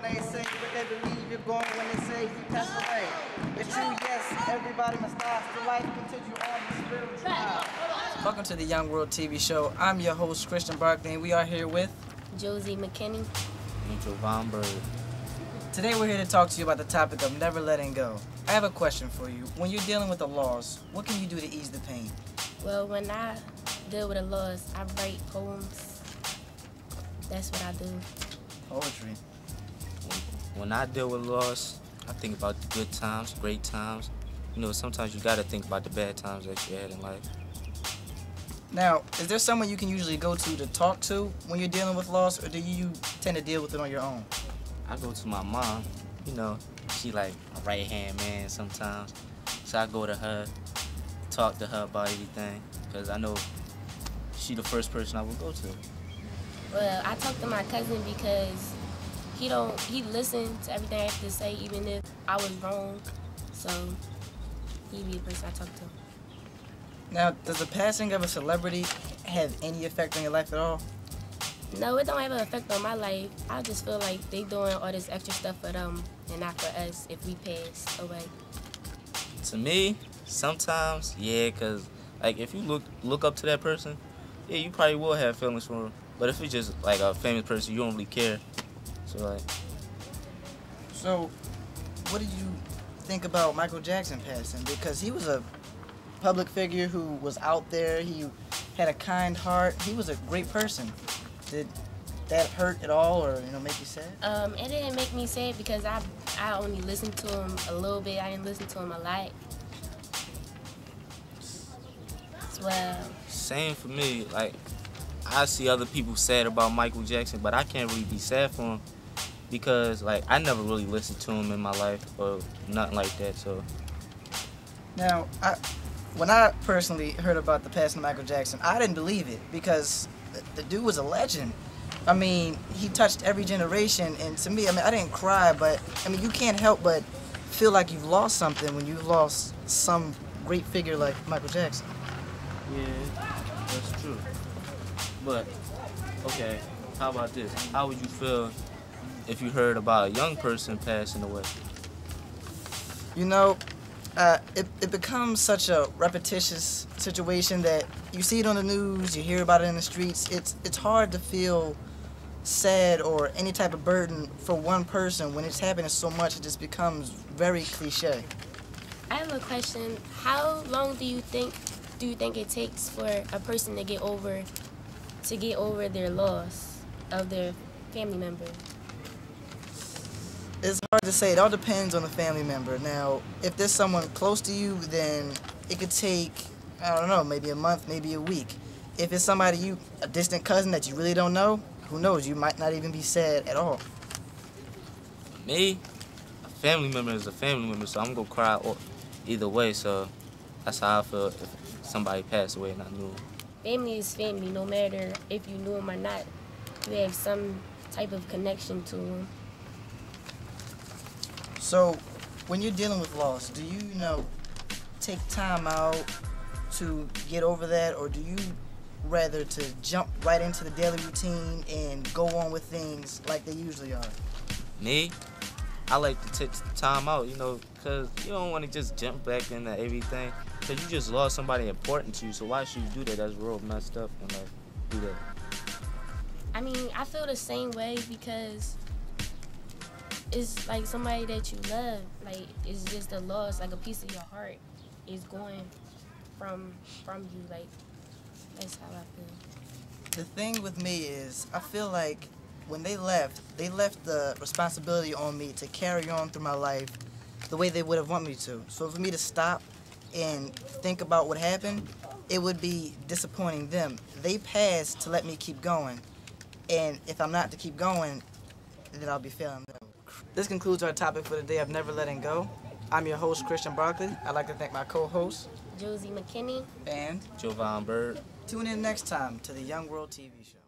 they say what they believe you're going when they say you pass away. It's true, yes, everybody must die. Still life continue on the spiritual path. Welcome to the Young World TV show. I'm your host, Christian Barkley, and we are here with Josie, Mckinney, and Jovine, Byrd. Today we're here to talk to you about the topic of never letting go. I have a question for you. When you're dealing with a loss, what can you do to ease the pain? Well, when I deal with a loss, I write poems. That's what I do. Poetry. When I deal with loss, I think about the good times, great times. You know, sometimes you gotta think about the bad times that you had in life. Now, is there someone you can usually go to talk to when you're dealing with loss, or do you tend to deal with it on your own? I go to my mom. You know, she like a right-hand man sometimes. So I go to her, talk to her about everything, because I know she the first person I would go to. Well, I talk to my cousin because he listens to everything I have to say, even if I was wrong. So he be the person I talk to. Now, does the passing of a celebrity have any effect on your life at all? No, it don't have an effect on my life. I just feel like they doing all this extra stuff for them and not for us if we pass away. To me, sometimes, yeah, because like if you look up to that person, yeah, you probably will have feelings for them. But if it's just like a famous person, you don't really care. So, what did you think about Michael Jackson passing? Because he was a public figure who was out there. He had a kind heart. He was a great person. Did that hurt at all, or make you sad? It didn't make me sad because I only listened to him a little bit. I didn't listen to him a lot. Well, same for me. Like, I see other people sad about Michael Jackson, but I can't really be sad for him because, like, I never really listened to him in my life or nothing like that. So now, when I personally heard about the passing of Michael Jackson, I didn't believe it because the dude was a legend. I mean, he touched every generation, and to me, I didn't cry, but you can't help but feel like you've lost something when you've lost some great figure like Michael Jackson. yeah, that's true. But okay, how about this? How would you feel if you heard about a young person passing away? It becomes such a repetitious situation that you see it on the news, you hear about it in the streets. It's hard to feel sad or any type of burden for one person when it's happening so much. It just becomes very cliche. I have a question. How long do you think it takes for a person to get over their loss of their family member? It's hard to say. It all depends on the family member. Now, if there's someone close to you, then it could take, I don't know, maybe a month, maybe a week. If it's somebody a distant cousin that you really don't know, who knows, you might not even be sad at all. Me, a family member is a family member, so I'm gonna cry either way. So that's how I feel if somebody passed away and I knew him. Family is family, no matter if you knew him or not. You have some type of connection to him. So, when you're dealing with loss, do you, take time out to get over that, or do you rather to jump right into the daily routine and go on with things like they usually are? Me, I like to take time out, because you don't want to just jump back into everything, because you just lost somebody important to you, so why should you do that? That's real messed up and do that. I feel the same way because it's like somebody that you love. Like, it's just a loss, like a piece of your heart is going from you. Like, that's how I feel. The thing with me is, I feel like when they left the responsibility on me to carry on through my life the way they would have wanted me to. So for me to stop and think about what happened, it would be disappointing them. They passed to let me keep going. And if I'm not to keep going, then I'll be failing them. This concludes our topic for the day of never letting go. I'm your host, Christian Barkley. I'd like to thank my co-hosts, Josie, Mckinney, and Jovine, Byrd. Tune in next time to the Young World TV show.